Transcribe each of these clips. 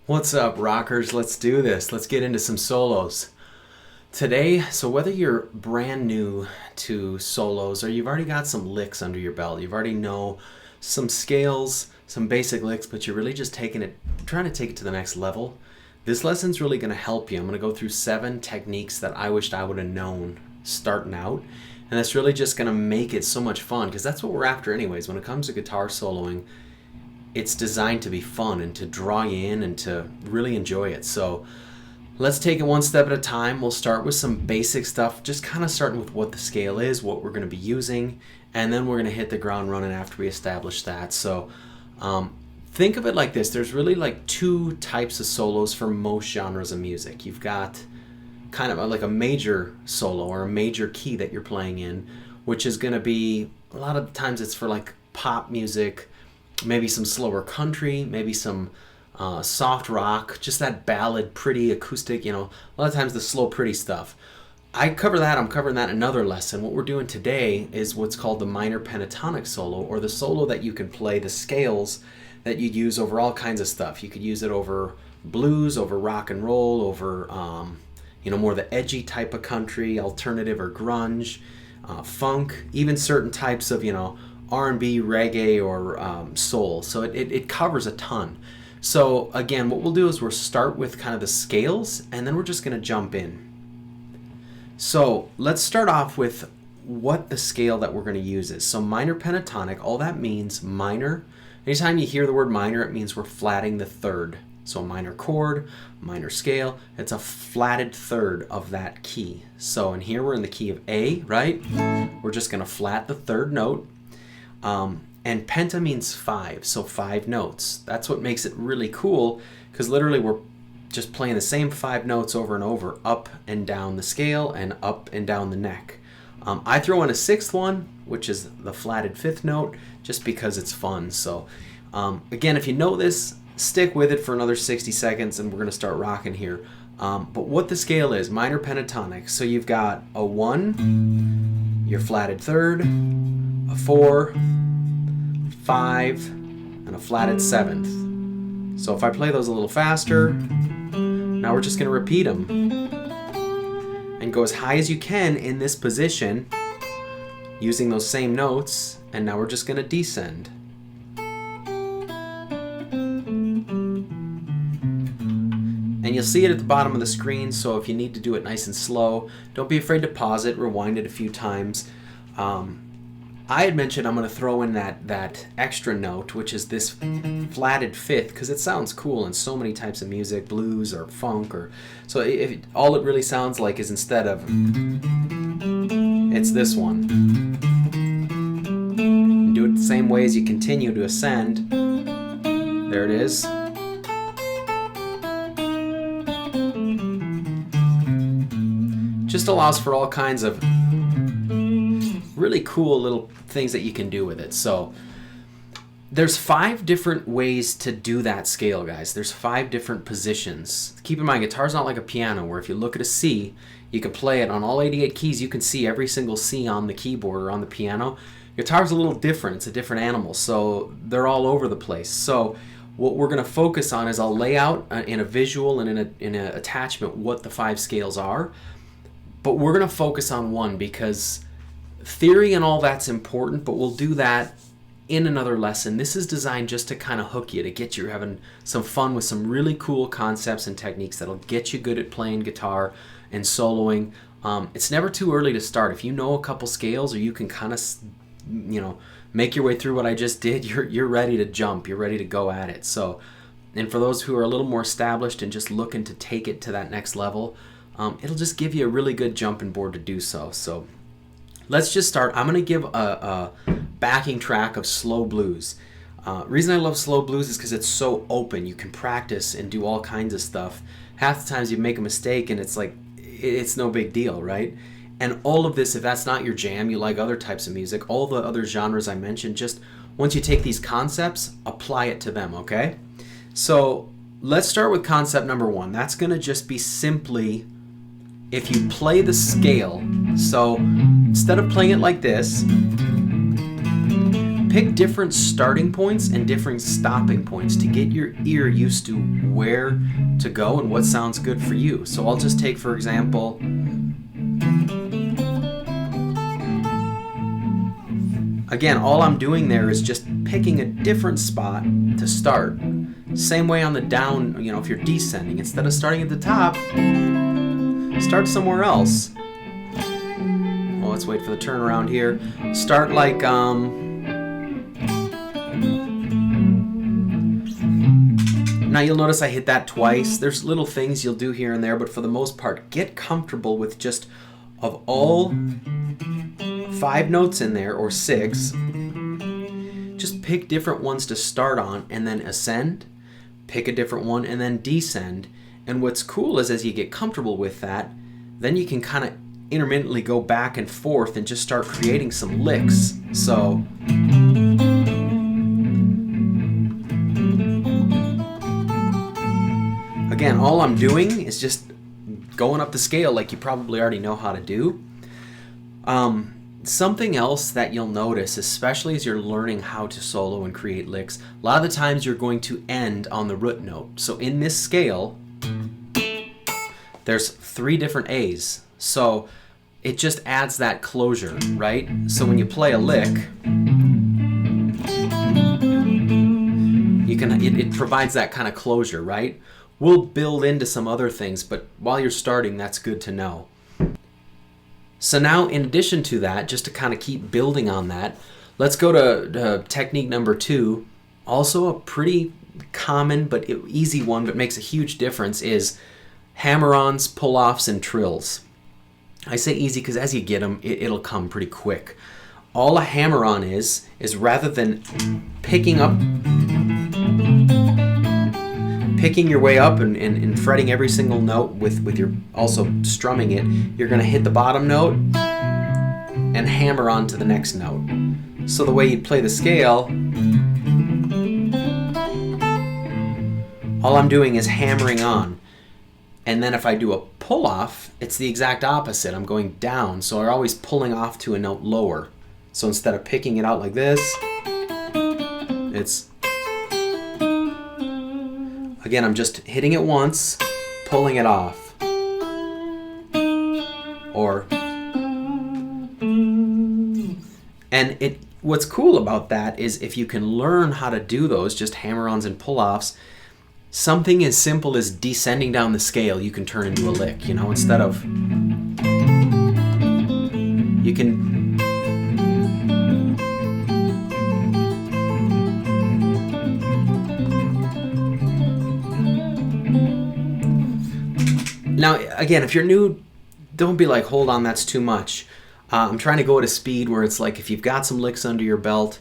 What's up, rockers? Let's do this. Let's get into some solos. Today, so whether you're brand new to solos or you've already got some licks under your belt, you've already know some scales, some basic licks, but you're really just trying to take it to the next level, this lesson's really going to help you. I'm going to go through 7 techniques that I wished I would have known starting out. And that's really just going to make it so much fun, because that's what we're after anyways. When it comes to guitar soloing, it's designed to be fun and to draw you in and to really enjoy it. So let's take it one step at a time. We'll start with some basic stuff, just kind of starting with what the scale is, what we're going to be using, and then we're going to hit the ground running after we establish that. So think of it like this. There's really like 2 types of solos for most genres of music. You've got kind of like a major solo or a major key that you're playing in, which is going to be, a lot of times it's for like pop music, maybe some slower country, maybe some soft rock, just that ballad, pretty acoustic, a lot of times the slow, pretty stuff. I'm covering that in another lesson. What we're doing today is what's called the minor pentatonic solo, or the solo that you can play the scales that you'd use over all kinds of stuff. You could use it over blues, over rock and roll, over more the edgy type of country, alternative or grunge, funk, even certain types of R&B, reggae, or soul. So it covers a ton. So again, what we'll do is we'll start with kind of the scales, and then we're just going to jump in. So let's start off with what the scale that we're going to use is. So minor pentatonic, all that means minor. Anytime you hear the word minor, it means we're flatting the third. So a minor chord, minor scale, it's a flatted third of that key. So in here we're in the key of A, right? We're just going to flat the third note. And penta means 5, so 5 notes. That's what makes it really cool, because literally we're just playing the same 5 notes over and over, up and down the scale and up and down the neck. I throw in a 6th one, which is the flatted 5th note, just because it's fun. So again, if you know this, stick with it for another 60 seconds and we're going to start rocking here. But what the scale is, minor pentatonic. So you've got a 1, your flatted third, a 4, 5, and a flatted 7th. So if I play those a little faster, now we're just going to repeat them. And go as high as you can in this position, using those same notes, and now we're just going to descend. And you'll see it at the bottom of the screen, so if you need to do it nice and slow, don't be afraid to pause it, rewind it a few times. I had mentioned I'm going to throw in that extra note, which is this flatted 5th, because it sounds cool in so many types of music, blues or funk, or so all it really sounds like is, instead of, it's this one. And do it the same way as you continue to ascend. There it is. Just allows for all kinds of really cool little things that you can do with it. So there's 5 different ways to do that scale, guys. There's 5 different positions. Keep in mind, guitar's not like a piano where if you look at a C, you can play it on all 88 keys. You can see every single C on the keyboard or on the piano. Guitar's a little different. It's a different animal, so they're all over the place. So what we're going to focus on is I'll lay out in a visual and in an attachment what the 5 scales are, but we're going to focus on one, because theory and all that's important, but we'll do that in another lesson. This is designed just to kind of hook you, to get you having some fun with some really cool concepts and techniques that'll get you good at playing guitar and soloing. It's never too early to start. If you know a couple scales, or you can kind of, make your way through what I just did, you're ready to jump. You're ready to go at it. So, and for those who are a little more established and just looking to take it to that next level, it'll just give you a really good jumping board to do so. So let's just start. I'm going to give a backing track of slow blues. Reason I love slow blues is because it's so open. You can practice and do all kinds of stuff. Half the times you make a mistake and it's like, it's no big deal, right? And all of this, if that's not your jam, you like other types of music, all the other genres I mentioned, just once you take these concepts, apply it to them, okay? So let's start with concept number 1. That's going to just be simply, if you play the scale, so instead of playing it like this, pick different starting points and different stopping points to get your ear used to where to go and what sounds good for you. So I'll just take, for example, again, all I'm doing there is just picking a different spot to start. Same way on the down, if you're descending, instead of starting at the top, start somewhere else. Well, let's wait for the turnaround here. Start like, now you'll notice I hit that twice. There's little things you'll do here and there, but for the most part, get comfortable with just, of all 5 notes in there, or 6, just pick different ones to start on and then ascend, pick a different one and then descend. And what's cool is as you get comfortable with that, then you can kind of intermittently go back and forth and just start creating some licks. So again, all I'm doing is just going up the scale like you probably already know how to do. Something else that you'll notice, especially as you're learning how to solo and create licks, a lot of the times you're going to end on the root note. So in this scale, there's 3 different A's. So it just adds that closure, right? So when you play a lick, it provides that kind of closure, right? We'll build into some other things, but while you're starting, that's good to know. So now, in addition to that, just to kind of keep building on that, let's go to technique number 2. Also a pretty common but easy one, but makes a huge difference, is hammer-ons, pull-offs, and trills. I say easy because as you get them, it'll come pretty quick. All a hammer-on is rather than picking your way up and fretting every single note with your also strumming it, you're going to hit the bottom note and hammer on to the next note. So the way you'd play the scale, all I'm doing is hammering on. And then if I do a pull off, it's the exact opposite. I'm going down, so I'm always pulling off to a note lower. So instead of picking it out like this, it's, again, I'm just hitting it once, pulling it off. Or, and what's cool about that is if you can learn how to do those, just hammer-ons and pull-offs, something as simple as descending down the scale you can turn into a lick, instead of, you can, now, again, if you're new, don't be like, hold on, that's too much. I'm trying to go at a speed where it's like if you've got some licks under your belt,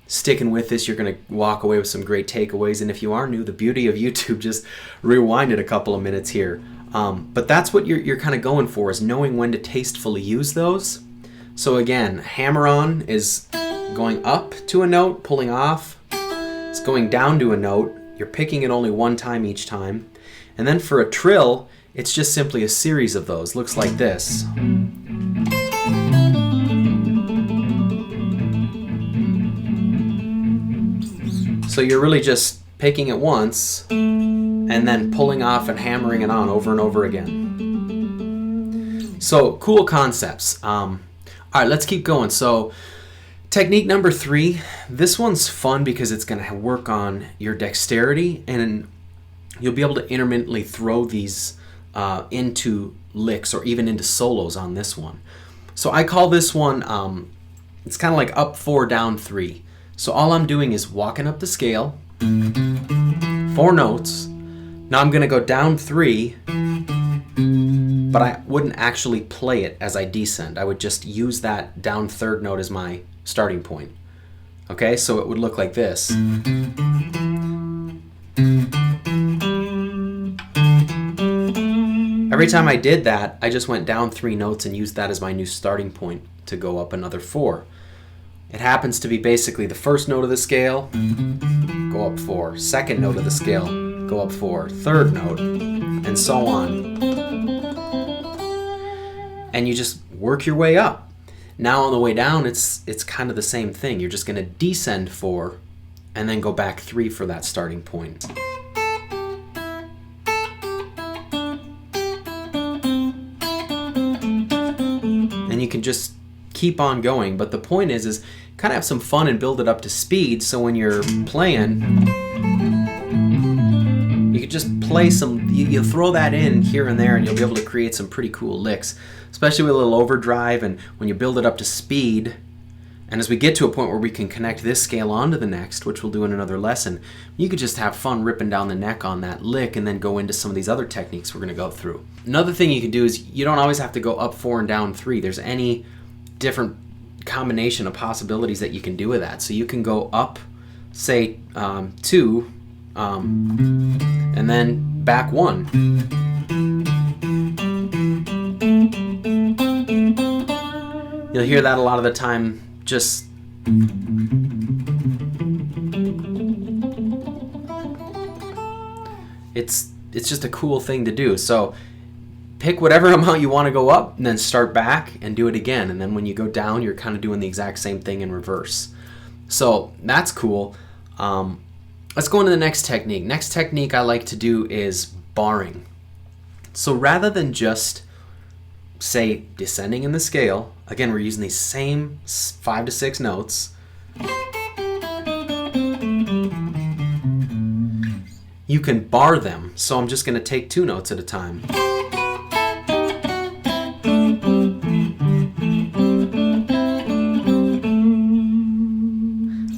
sticking with this, you're going to walk away with some great takeaways. And if you are new, the beauty of YouTube, just rewind it a couple of minutes here. But that's what you're kind of going for, is knowing when to tastefully use those. So again, hammer-on is going up to a note, pulling off. It's going down to a note. You're picking it only one time each time. And then for a trill, it's just simply a series of those. Looks like this. So you're really just picking it once and then pulling off and hammering it on over and over again. So cool concepts. All right, let's keep going. So technique number 3, this one's fun because it's going to work on your dexterity, and you'll be able to intermittently throw these into licks or even into solos on this one. So I call this one, it's kind of like up 4, down 3. So all I'm doing is walking up the scale, 4 notes. Now I'm going to go down 3, but I wouldn't actually play it as I descend. I would just use that down 3rd note as my starting point. Okay, so it would look like this. Every time I did that, I just went down 3 notes and used that as my new starting point to go up another 4. It happens to be basically the first note of the scale, go up 4, second note of the scale, go up 4, third note, and so on. And you just work your way up. Now on the way down, it's kind of the same thing. You're just going to descend 4 and then go back 3 for that starting point. And you can just keep on going, but the point is kind of have some fun and build it up to speed, so when you're playing, you can just play some, you throw that in here and there and you'll be able to create some pretty cool licks, especially with a little overdrive. And when you build it up to speed, and as we get to a point where we can connect this scale onto the next, which we'll do in another lesson, you could just have fun ripping down the neck on that lick and then go into some of these other techniques we're going to go through. Another thing you can do is you don't always have to go up 4 and down 3. There's any different combination of possibilities that you can do with that. So you can go up, say 2, and then back 1. You'll hear that a lot of the time. Just it's just a cool thing to do. So pick whatever amount you want to go up and then start back and do it again. And then when you go down, you're kind of doing the exact same thing in reverse. So that's cool. Let's go into the next technique. Next technique I like to do is barring. So rather than just say descending in the scale, again, we're using these same 5 to 6 notes. You can bar them. So I'm just going to take 2 notes at a time.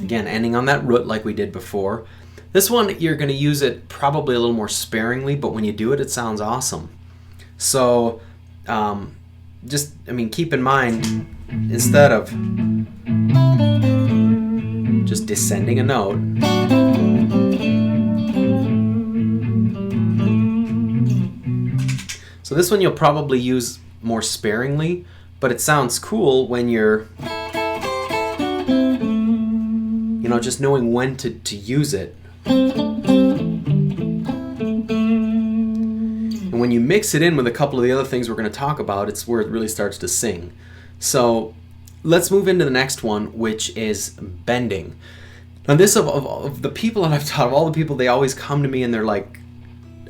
Again, ending on that root like we did before. This one, you're going to use it probably a little more sparingly, but when you do it, it sounds awesome. So, keep in mind, instead of just descending a note, so this one you'll probably use more sparingly, but it sounds cool when you're, just knowing when to use it. And when you mix it in with a couple of the other things we're going to talk about, it's where it really starts to sing. So let's move into the next one, which is bending. Now this, of the people that I've taught, of all the people, they always come to me and they're like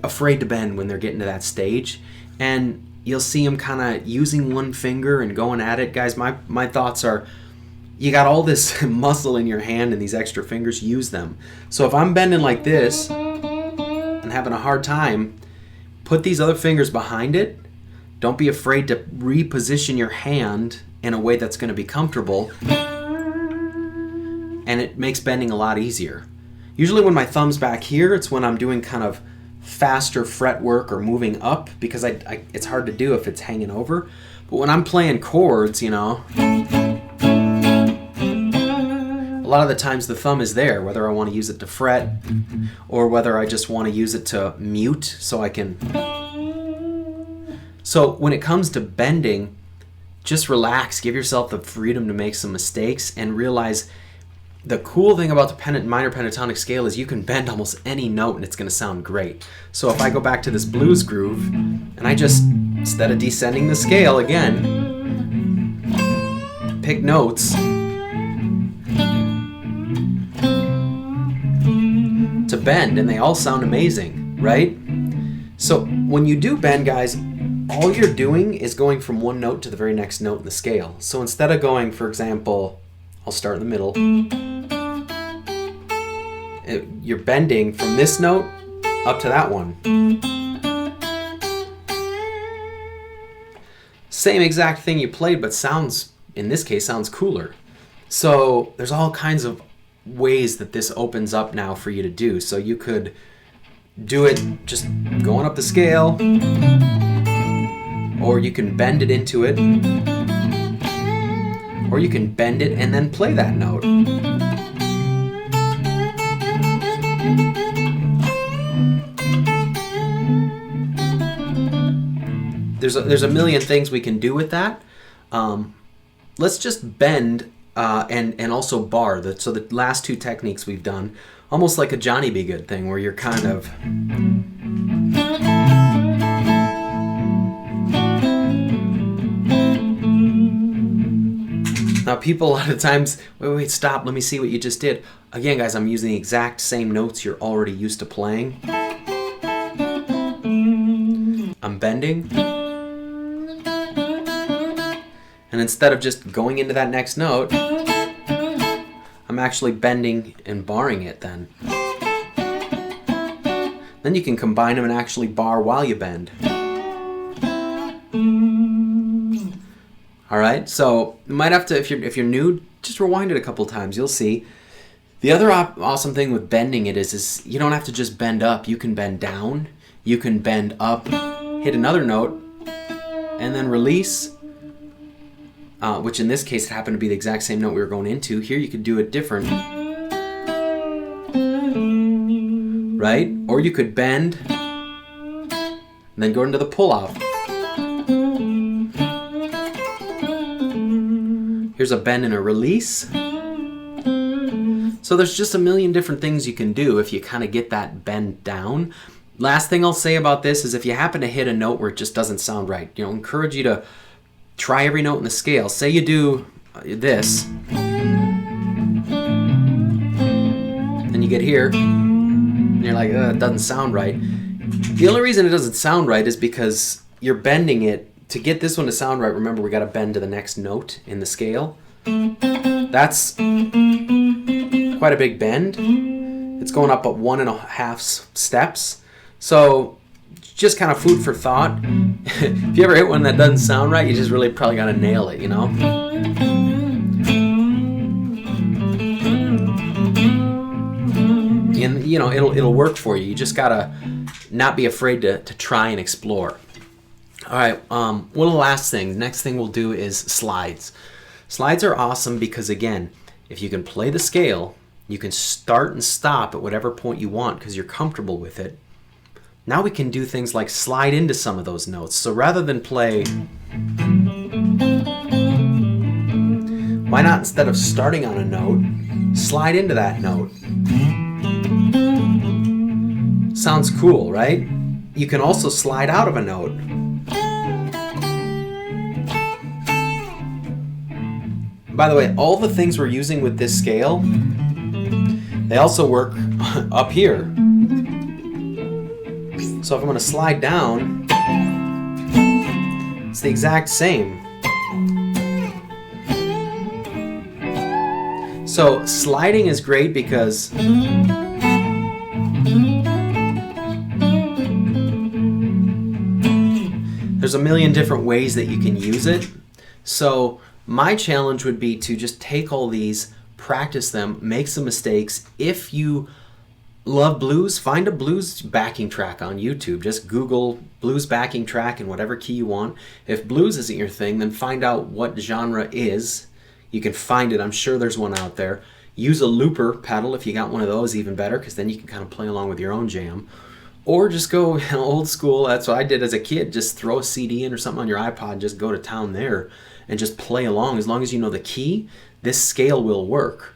afraid to bend when they're getting to that stage. And you'll see them kind of using one finger and going at it. Guys, my thoughts are, you got all this muscle in your hand and these extra fingers, use them. So if I'm bending like this and having a hard time, put these other fingers behind it. Don't be afraid to reposition your hand in a way that's going to be comfortable. And it makes bending a lot easier. Usually when my thumb's back here, it's when I'm doing kind of faster fret work or moving up, because it's hard to do if it's hanging over. But when I'm playing chords, a lot of the times the thumb is there, whether I want to use it to fret or whether I just want to use it to mute so I can. So when it comes to bending, just relax, give yourself the freedom to make some mistakes, and realize the cool thing about the minor pentatonic scale is you can bend almost any note and it's going to sound great. So if I go back to this blues groove and I just, instead of descending the scale again, pick notes to bend, and they all sound amazing, right? So when you do bend, guys, all you're doing is going from one note to the very next note in the scale. So instead of going, for example, I'll start in the middle, you're bending from this note up to that one. Same exact thing you played, but sounds, in this case, sounds cooler. So there's all kinds of ways that this opens up now for you to do. So you could do it just going up the scale, or you can bend it into it, or you can bend it and then play that note. There's a million things we can do with that. Let's just bend and also bar. So the last 2 techniques we've done, almost like a Johnny B. Good thing, where you're kind of People a lot of times, wait, stop, let me see what you just did. Again, guys, I'm using the exact same notes you're already used to playing. I'm bending. And instead of just going into that next note, I'm actually bending and barring it then. Then you can combine them and actually bar while you bend. All right, so you might have to, if you're new, just rewind it a couple times. You'll see. The other awesome thing with bending it is you don't have to just bend up. You can bend down. You can bend up, hit another note, and then release, which in this case happened to be the exact same note we were going into. Here you could do it different, right? Or you could bend, and then go into the pull-off. Here's a bend and a release. So there's just a million different things you can do if you kind of get that bend down. Last thing I'll say about this is if you happen to hit a note where it just doesn't sound right, encourage you to try every note in the scale. Say you do this, and you get here, and you're like, it doesn't sound right. The only reason it doesn't sound right is because you're bending it. To get this one to sound right, remember we got to bend to the next note in the scale. That's quite a big bend. It's going up at 1.5 steps. So just kind of food for thought. If you ever hit one that doesn't sound right, you just really probably got to nail it, And it'll work for you. You just gotta not be afraid to try and explore. All right, one of the last things, next thing we'll do is slides. Slides are awesome because, again, if you can play the scale, you can start and stop at whatever point you want because you're comfortable with it. Now we can do things like slide into some of those notes. So rather than play, why not, instead of starting on a note, slide into that note? Sounds cool, right? You can also slide out of a note. By the way, all the things we're using with this scale, they also work up here. So if I'm going to slide down, it's the exact same. So sliding is great because there's a million different ways that you can use it. So my challenge would be to just take all these, practice them, make some mistakes. If you love blues, find a blues backing track on YouTube. Just Google blues backing track in whatever key you want. If blues isn't your thing, then find out what genre is. You can find it. I'm sure there's one out there. Use a looper pedal if you got one of those, even better, because then you can kind of play along with your own jam. Or just go old school. That's what I did as a kid. Just throw a CD in or something on your iPod. Just go to town there and just play along. As long as you know the key, this scale will work.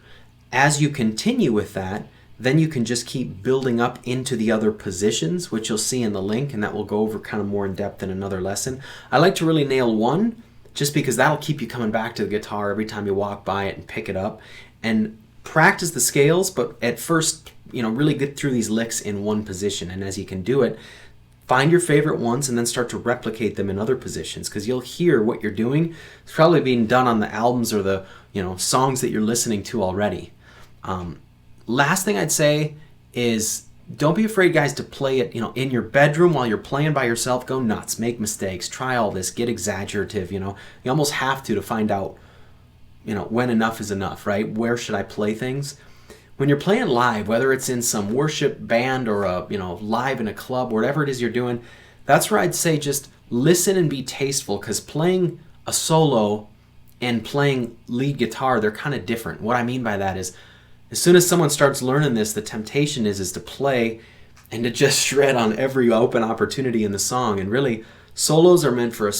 As you continue with that, then you can just keep building up into the other positions, which you'll see in the link, and that will go over kind of more in depth in another lesson. I like to really nail one, just because that'll keep you coming back to the guitar every time you walk by it and pick it up. And practice the scales, but at first, really get through these licks in one position. And as you can do it, find your favorite ones and then start to replicate them in other positions, because you'll hear what you're doing. It's probably being done on the albums or the songs that you're listening to already. Last thing I'd say is don't be afraid, guys, to play it in your bedroom while you're playing by yourself. Go nuts, make mistakes, try all this, get exaggerative. You almost have to find out when enough is enough, right? Where should I play things? When you're playing live, whether it's in some worship band or live in a club, whatever it is you're doing, that's where I'd say just listen and be tasteful, because playing a solo and playing lead guitar, they're kind of different. What I mean by that is, as soon as someone starts learning this, the temptation is to play and to just shred on every open opportunity in the song. And really, solos are meant for a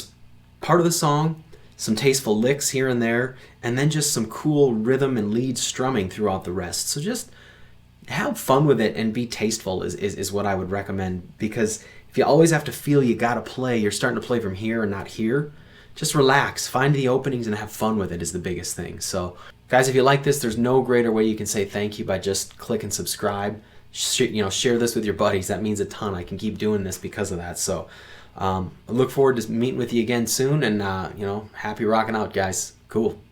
part of the song, some tasteful licks here and there, and then just some cool rhythm and lead strumming throughout the rest. So just have fun with it and be tasteful is what I would recommend, because if you always have to feel you gotta play, you're starting to play from here and not here, just relax, find the openings and have fun with it is the biggest thing. So guys, if you like this, there's no greater way you can say thank you by just clicking subscribe. Share this with your buddies. That means a ton. I can keep doing this because of that. So I look forward to meeting with you again soon, and happy rocking out, guys. Cool.